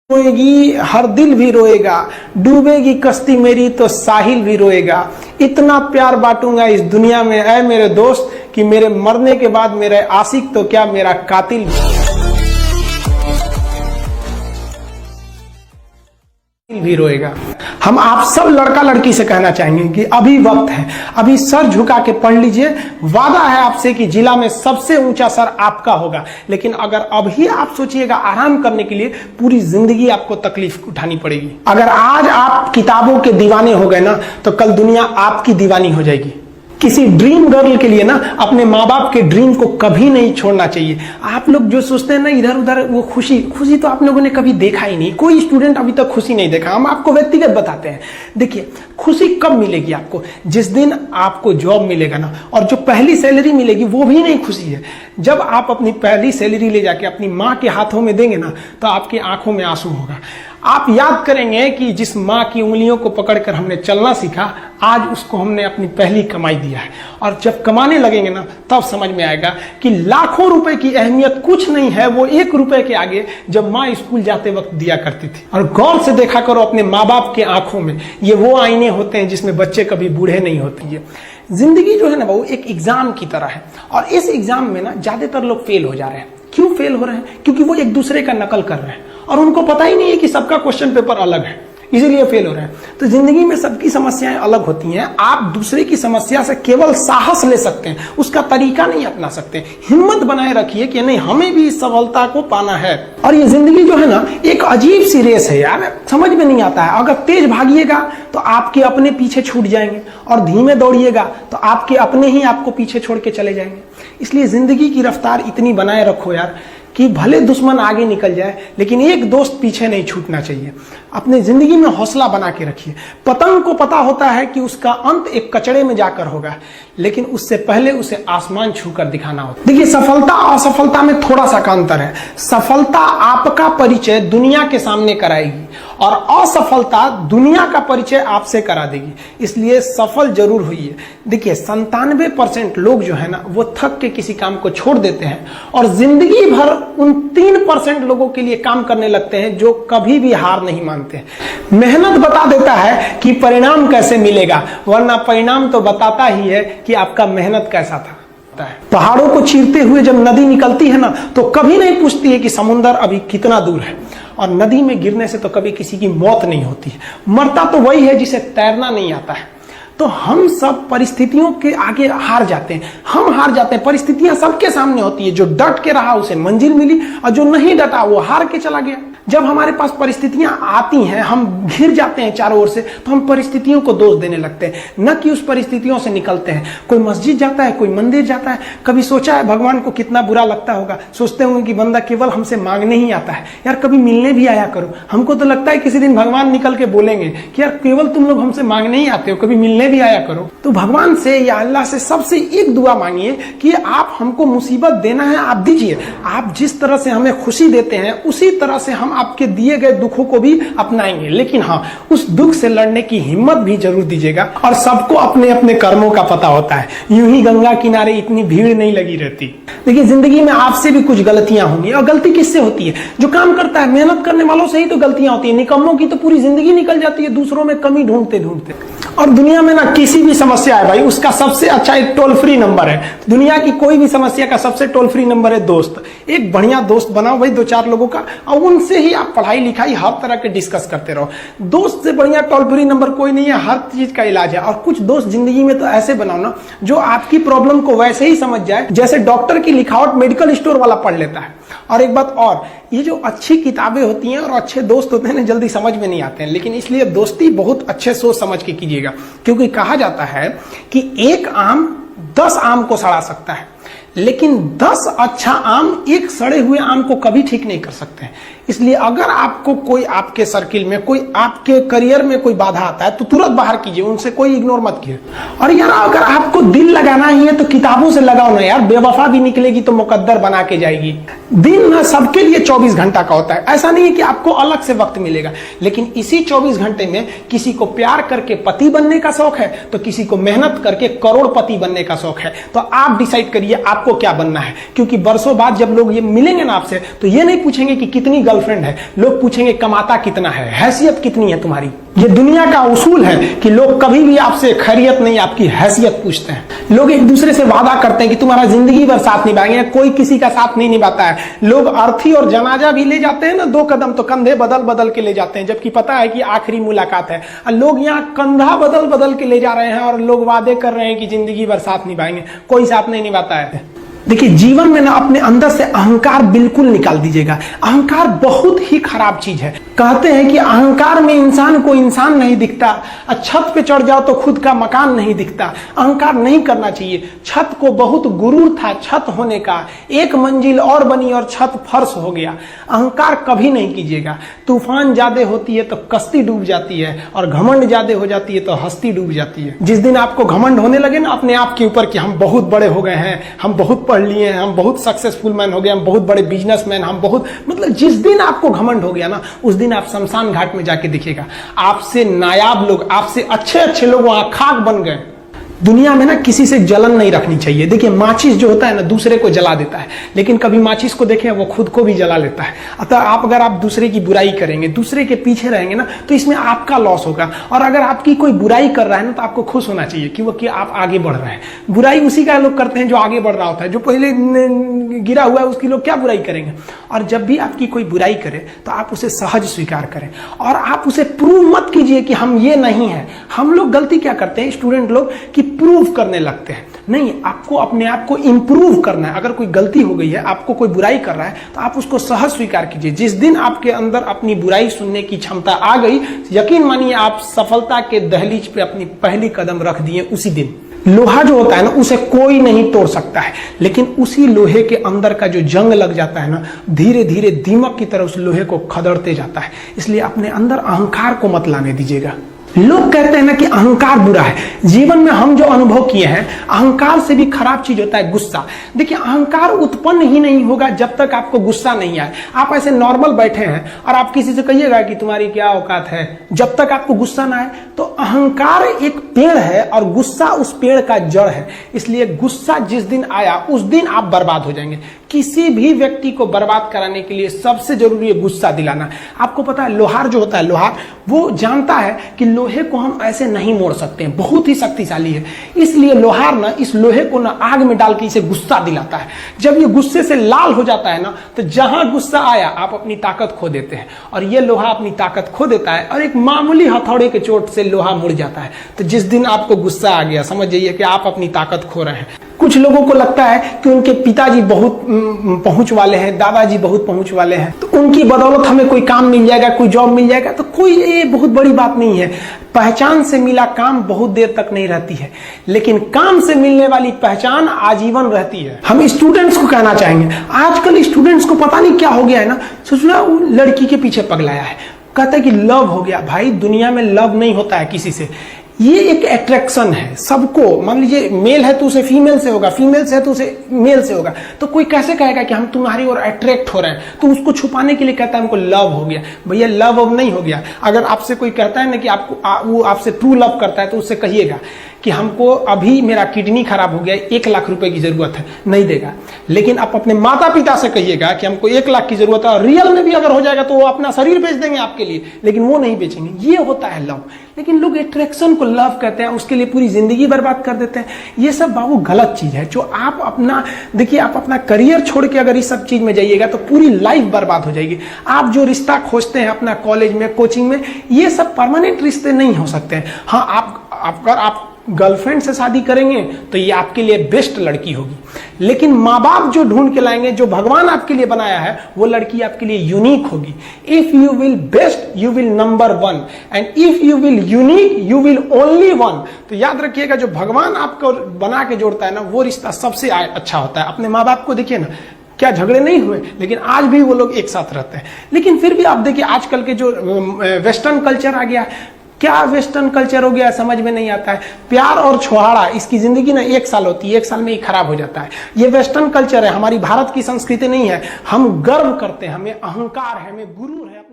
रोएगी हर दिल भी रोएगा, डूबेगी कश्ती मेरी तो साहिल भी रोएगा। इतना प्यार बांटूंगा इस दुनिया में ऐ मेरे दोस्त कि मेरे मरने के बाद मेरे आशिक तो क्या मेरा कातिल भी रोएगा। हम आप सब लड़का लड़की से कहना चाहेंगे कि अभी वक्त है, अभी सर झुका के पढ़ लीजिए। वादा है आपसे कि जिला में सबसे ऊंचा सर आपका होगा। लेकिन अगर अभी आप सोचिएगा आराम करने के लिए, पूरी जिंदगी आपको तकलीफ उठानी पड़ेगी। अगर आज आप किताबों के दीवाने हो गए ना, तो कल दुनिया आपकी दीवानी हो जाएगी। किसी ड्रीम गर्ल के लिए ना अपने माँ बाप के ड्रीम को कभी नहीं छोड़ना चाहिए। आप लोग जो सोचते हैं ना इधर उधर, वो खुशी तो आप लोगों ने कभी देखा ही नहीं। कोई स्टूडेंट अभी तक खुशी नहीं देखा। हम आपको व्यक्तिगत बताते हैं। देखिए, खुशी कब मिलेगी आपको? जिस दिन आपको जॉब मिलेगा ना, और जो पहली सैलरी मिलेगी वो भी नहीं खुशी है। जब आप अपनी पहली सैलरी ले जाके अपनी माँ के हाथों में देंगे ना, तो आपकी आंखों में आंसू होगा। आप याद करेंगे कि जिस माँ की उंगलियों को पकड़कर हमने चलना सीखा, आज उसको हमने अपनी पहली कमाई दिया है। और जब कमाने लगेंगे ना, तब समझ में आएगा कि लाखों रुपए की अहमियत कुछ नहीं है, वो 1 रुपए के आगे जब माँ स्कूल जाते वक्त दिया करती थी। और गौर से देखा करो अपने माँ बाप के आंखों में, ये वो आईने होते हैं जिसमें बच्चे कभी बूढ़े नहीं होते हैं। जिंदगी जो है ना वो एक एग्जाम की तरह है, और इस एग्जाम में ना ज्यादातर लोग फेल हो जा रहे हैं। क्यों फेल हो रहे हैं? क्योंकि वो एक दूसरे का नकल कर रहे हैं और उनको पता ही नहीं है कि सबका क्वेश्चन पेपर अलग है, इसीलिए फेल हो रहे हैं। तो जिंदगी में सबकी समस्याएं अलग होती हैं। आप दूसरे की समस्या से केवल साहस ले सकते हैं, उसका तरीका नहीं अपना सकते। हिम्मत बनाए रखिए कि नहीं, हमें भी इस सफलता को पाना है। और ये जिंदगी जो है ना एक अजीब सी रेस है यार, समझ में नहीं आता है। अगर तेज भागिएगा तो आपके अपने पीछे छूट जाएंगे, और धीमे दौड़िएगा तो आपके अपने ही आपको पीछे छोड़ के चले जाएंगे। इसलिए जिंदगी की रफ्तार इतनी बनाए रखो यार कि भले दुश्मन आगे निकल जाए, लेकिन एक दोस्त पीछे नहीं छूटना चाहिए। अपने जिंदगी में हौसला बना के रखिए। पतंग को पता होता है कि उसका अंत एक कचड़े में जाकर होगा, लेकिन उससे पहले उसे आसमान छूकर दिखाना होता है। देखिए, सफलता और असफलता में थोड़ा सा का अंतर है। सफलता आपका परिचय दुनिया के सामने कराएगी, और असफलता दुनिया का परिचय आपसे करा देगी। इसलिए सफल जरूर होइए। देखिए, 97% लोग जो है ना वो थक के किसी काम को छोड़ देते हैं, और जिंदगी भर उन 3% लोगों के लिए काम करने लगते हैं जो कभी भी हार नहीं मानते हैं। मेहनत बता देता है कि परिणाम कैसे मिलेगा, वरना परिणाम तो बताता ही है कि आपका मेहनत कैसा था। पहाड़ों को चीरते हुए जब नदी निकलती है ना, तो कभी नहीं पूछती है कि समुद्र अभी कितना दूर है। और नदी में गिरने से तो कभी किसी की मौत नहीं होती है। मरता तो वही है जिसे तैरना नहीं आता है। तो हम सब परिस्थितियों के आगे हार जाते हैं। हम हार जाते हैं। परिस्थितियां सबके सामने होती है। जो डट के रहा उसे मंजिल मिली, और जो नहीं डटा वो हार के चला गया। जब हमारे पास परिस्थितियां आती हैं, हम घिर जाते हैं चारों ओर से, तो हम परिस्थितियों को दोष देने लगते हैं, न कि उस परिस्थितियों से निकलते हैं। कोई मस्जिद जाता है, कोई मंदिर जाता है, कभी सोचा है भगवान को कितना बुरा लगता होगा? सोचते होंगे कि बंदा केवल हमसे मांगने ही आता है। यार कभी मिलने भी आया करो। हमको तो लगता है किसी दिन भगवान निकल के बोलेंगे कि यार केवल तुम लोग हमसे मांगने ही आते हो, कभी मिलने भी आया करो। तो भगवान से या अल्लाह से सबसे एक दुआ मांगिए कि आप हमको मुसीबत देना है, आप दीजिए। आप जिस तरह से हमें खुशी देते हैं, उसी तरह से हम आपके दिए गए दुखों को भी अपनाएंगे। लेकिन हाँ, उस दुख से लड़ने की हिम्मत भी जरूर दीजिएगा। और सबको अपने अपने कर्मों का पता होता है। यूं ही गंगा किनारे इतनी भीड़ नहीं लगी रहती। देखिए, जिंदगी में आपसे भी कुछ गलतियां होंगी। और गलती किससे होती है? जो काम करता है, मेहनत करने वालों से ही तो गलतियां होती है। निकम्मों की तो पूरी जिंदगी निकल जाती है दूसरों में कमी ढूंढते ढूंढते। और दुनिया में ना किसी भी समस्या है भाई, उसका सबसे अच्छा एक टोल फ्री नंबर है। दुनिया की कोई भी समस्या का सबसे टोल फ्री नंबर है दोस्त। एक बढ़िया दोस्त बनाओ भाई, 2-4 लोगों का, और उनसे ही आप पढ़ाई लिखाई हर तरह के डिस्कस करते रहो। दोस्त से बढ़िया टोल फ्री नंबर कोई नहीं है। हर चीज का इलाज है। और कुछ दोस्त जिंदगी में तो ऐसे बनाओ ना जो आपकी प्रॉब्लम को वैसे ही समझ जाए जैसे डॉक्टर की लिखावट मेडिकल स्टोर वाला पढ़ लेता है। और एक बात और, ये जो अच्छी किताबें होती हैं और अच्छे दोस्त होते हैं ना, जल्दी समझ में नहीं आते हैं। लेकिन इसलिए दोस्ती बहुत अच्छे सोच समझ के कीजिएगा, क्योंकि कहा जाता है कि एक आम 10 आम को सड़ा सकता है, लेकिन 10 अच्छा आम एक सड़े हुए आम को कभी ठीक नहीं कर सकते हैं। इसलिए अगर आपको कोई आपके सर्किल में, कोई आपके करियर में कोई बाधा आता है, तो तुरंत बाहर कीजिए, उनसे कोई इग्नोर मत कीजिए। और यार अगर आपको दिल लगाना ही है तो किताबों से लगाओ ना यार। बेवफा भी निकलेगी तो मुकद्दर बना के जाएगी। दिन ना सबके लिए 24 घंटा का होता है। ऐसा नहीं है कि आपको अलग से वक्त मिलेगा, लेकिन इसी 24 घंटे में किसी को प्यार करके पति बनने का शौक है, तो किसी को मेहनत करके करोड़पति बनने का शौक है। तो आप डिसाइड करिए आपको क्या बनना है, क्योंकि बरसों बाद जब लोग ये मिलेंगे ना आपसे तो ये नहीं पूछेंगे कि कितनी गर्लफ्रेंड है, लोग पूछेंगे कमाता कितना है, हैसियत कितनी है तुम्हारी। ये दुनिया का उसूल है कि लोग कभी भी आपसे खैरियत नहीं, आपकी हैसियत पूछते हैं। लोग एक दूसरे से वादा करते हैं कि तुम्हारा जिंदगी भर साथ निभाएंगे, कोई किसी का साथ नहीं निभाता है। लोग अर्थी और जनाजा भी ले जाते हैं ना 2 कदम, तो कंधे बदल बदल के ले जाते हैं, जबकि पता है कि आखिरी मुलाकात है। लोग यहाँ कंधा बदल बदल के ले जा रहे हैं और लोग वादे कर रहे हैं कि जिंदगी भर साथ निभाएंगे, कोई साथ नहीं निभाता है। देखिए, जीवन में ना अपने अंदर से अहंकार बिल्कुल निकाल दीजिएगा। अहंकार बहुत ही खराब चीज है। कहते हैं कि अहंकार में इंसान को इंसान नहीं दिखता, छत पे चढ़ जाओ तो खुद का मकान नहीं दिखता। अहंकार नहीं करना चाहिए। छत को बहुत गुरूर था छत होने का, 1 मंजिल और बनी और छत फर्श हो गया। अहंकार कभी नहीं कीजिएगा। तूफान ज्यादा होती है तो कश्ती डूब जाती है, और घमंड ज्यादा हो जाती है तो हस्ती डूब जाती है। जिस दिन आपको घमंड होने लगे ना अपने आप के ऊपर कि हम बहुत बड़े हो गए हैं, हम बहुत पढ़ लिए हैं, हम बहुत सक्सेसफुल मैन हो गए, हम बहुत बड़े बिजनेसमैन, हम बहुत, मतलब जिस दिन आपको घमंड हो गया ना, उस दिन आप शमशान घाट में जाके देखिएगा, आपसे नायाब लोग, आपसे अच्छे अच्छे लोग वहां खाक बन गए। दुनिया में ना किसी से जलन नहीं रखनी चाहिए। देखिए, माचिस जो होता है ना दूसरे को जला देता है, लेकिन कभी माचिस को देखें वो खुद को भी जला लेता है। अतः अगर आप दूसरे की बुराई करेंगे, दूसरे के पीछे रहेंगे ना, तो इसमें आपका लॉस होगा। और अगर आपकी कोई बुराई कर रहा है ना, तो आपको खुश होना चाहिए कि आप आगे बढ़ रहे हैं। बुराई उसी का लोग करते हैं जो आगे बढ़ रहा होता है। जो पहले गिरा हुआ है उसकी लोग क्या बुराई करेंगे। और जब भी आपकी कोई बुराई करे तो आप उसे सहज स्वीकार करें, और आप उसे प्रूव मत कीजिए कि हम ये नहीं है। हम लोग गलती क्या करते हैं स्टूडेंट लोग, कि प्रूव करने लगते हैं। नहीं, आपको अपने आप को इंप्रूव करना है। अगर कोई गलती हो गई है, आपको कोई बुराई कर रहा है, तो आप उसको सहज स्वीकार कीजिए। जिस दिन आपके अंदर अपनी बुराई सुनने की क्षमता आ गई, यकीन मानिए आप सफलता के दहलीज पे अपनी पहली कदम रख दिए उसी दिन। लोहा जो होता है ना, उसे कोई नहीं तोड़ सकता है, लेकिन उसी लोहे के अंदर का जो जंग लग जाता है ना, धीरे धीरे दीमक की तरह उस लोहे को खदड़ते जाता है। इसलिए अपने अंदर अहंकार को मत लाने दीजिएगा। लोग कहते हैं ना कि अहंकार बुरा है। जीवन में हम जो अनुभव किए हैं, अहंकार से भी खराब चीज होता है गुस्सा। देखिए, अहंकार उत्पन्न ही नहीं होगा जब तक आपको गुस्सा नहीं आए। आप ऐसे नॉर्मल बैठे हैं और आप किसी से कहिएगा कि तुम्हारी क्या औकात है, जब तक आपको गुस्सा ना आए। तो अहंकार एक पेड़ है और गुस्सा उस पेड़ का जड़ है। इसलिए गुस्सा जिस दिन आया उस दिन आप बर्बाद हो जाएंगे। किसी भी व्यक्ति को बर्बाद कराने के लिए सबसे जरूरी है गुस्सा दिलाना। आपको पता है, लोहार जो होता है, लोहार वो जानता है कि लोहे को हम ऐसे नहीं मोड़ सकते हैं, बहुत ही शक्तिशाली है। इसलिए लोहार ना इस लोहे को ना आग में डाल के इसे गुस्सा दिलाता है। जब ये गुस्से से लाल हो जाता है ना, तो जहां गुस्सा आया आप अपनी ताकत खो देते हैं, और ये लोहा अपनी ताकत खो देता है, और एक मामूली हथौड़े के चोट से लोहा मुड़ जाता है। तो जिस दिन आपको गुस्सा आ गया, समझ जाइए कि आप अपनी ताकत खो रहे हैं। कुछ लोगों को लगता है कि उनके पिताजी बहुत पहुंच वाले हैं, दादाजी बहुत पहुंच वाले हैं, तो उनकी बदौलत हमें कोई काम मिल जाएगा, कोई जॉब मिल जाएगा। तो कोई ये बहुत बड़ी बात नहीं है। पहचान से मिला काम बहुत देर तक नहीं रहती है, लेकिन काम से मिलने वाली पहचान आजीवन रहती है। हम स्टूडेंट्स को कहना चाहेंगे, आजकल स्टूडेंट्स को पता नहीं क्या हो गया है ना, सोचना लड़की के पीछे पगलाया है, कहता है कि लव हो गया। भाई, दुनिया में लव नहीं होता है किसी से। ये एक अट्रैक्शन है सबको। मान लीजिए मेल है तो उसे फीमेल से होगा, फीमेल से है तो उसे मेल से होगा। तो कोई कैसे कहेगा कि हम तुम्हारी ओर अट्रैक्ट हो रहे हैं, तो उसको छुपाने के लिए कहता है हमको लव हो गया। भैया, लव अब नहीं हो गया। अगर आपसे कोई कहता है ना कि आपको वो आपसे ट्रू लव करता है, तो उससे कहिएगा कि हमको अभी मेरा किडनी खराब हो गया, 1 लाख रुपए की जरूरत है, नहीं देगा। लेकिन आप अपने माता पिता से कहिएगा कि हमको 1 लाख की जरूरत है, और रियल में भी अगर हो जाएगा तो वो अपना शरीर बेच देंगे आपके लिए, लेकिन वो नहीं बेचेंगे। ये होता है लव। लेकिन लोग अट्रैक्शन को लव कहते हैं, उसके लिए पूरी जिंदगी बर्बाद कर देते हैं। ये सब बाबू गलत चीज है। जो आप अपना, देखिए, आप अपना करियर छोड़ के अगर इस सब चीज में जाइएगा तो पूरी लाइफ बर्बाद हो जाएगी। आप जो रिश्ता खोजते हैं अपना कॉलेज में, कोचिंग में, ये सब परमानेंट रिश्ते नहीं हो सकते हैं। हाँ, अगर आप गर्लफ्रेंड से शादी करेंगे तो ये आपके लिए बेस्ट लड़की होगी, लेकिन माँ बाप जो ढूंढ के लाएंगे, जो भगवान आपके लिए बनाया है, वो लड़की आपके लिए यूनिक होगी। If you will best, you will number 1, and if you will unique, you will only 1। तो याद रखिएगा, जो भगवान आपको बना के जोड़ता है ना, वो रिश्ता सबसे अच्छा होता है। अपने माँ बाप को देखिए ना, क्या झगड़े नहीं हुए, लेकिन आज भी वो लोग एक साथ रहते हैं। लेकिन फिर भी आप देखिए, आजकल के जो वेस्टर्न कल्चर आ गया, क्या वेस्टर्न कल्चर हो गया समझ में नहीं आता है। प्यार और छोहाड़ा, इसकी जिंदगी ना 1 साल होती है, 1 साल में ही खराब हो जाता है। ये वेस्टर्न कल्चर है, हमारी भारत की संस्कृति नहीं है। हम गर्व करते हैं, हमें अहंकार है, हमें गुरूर है।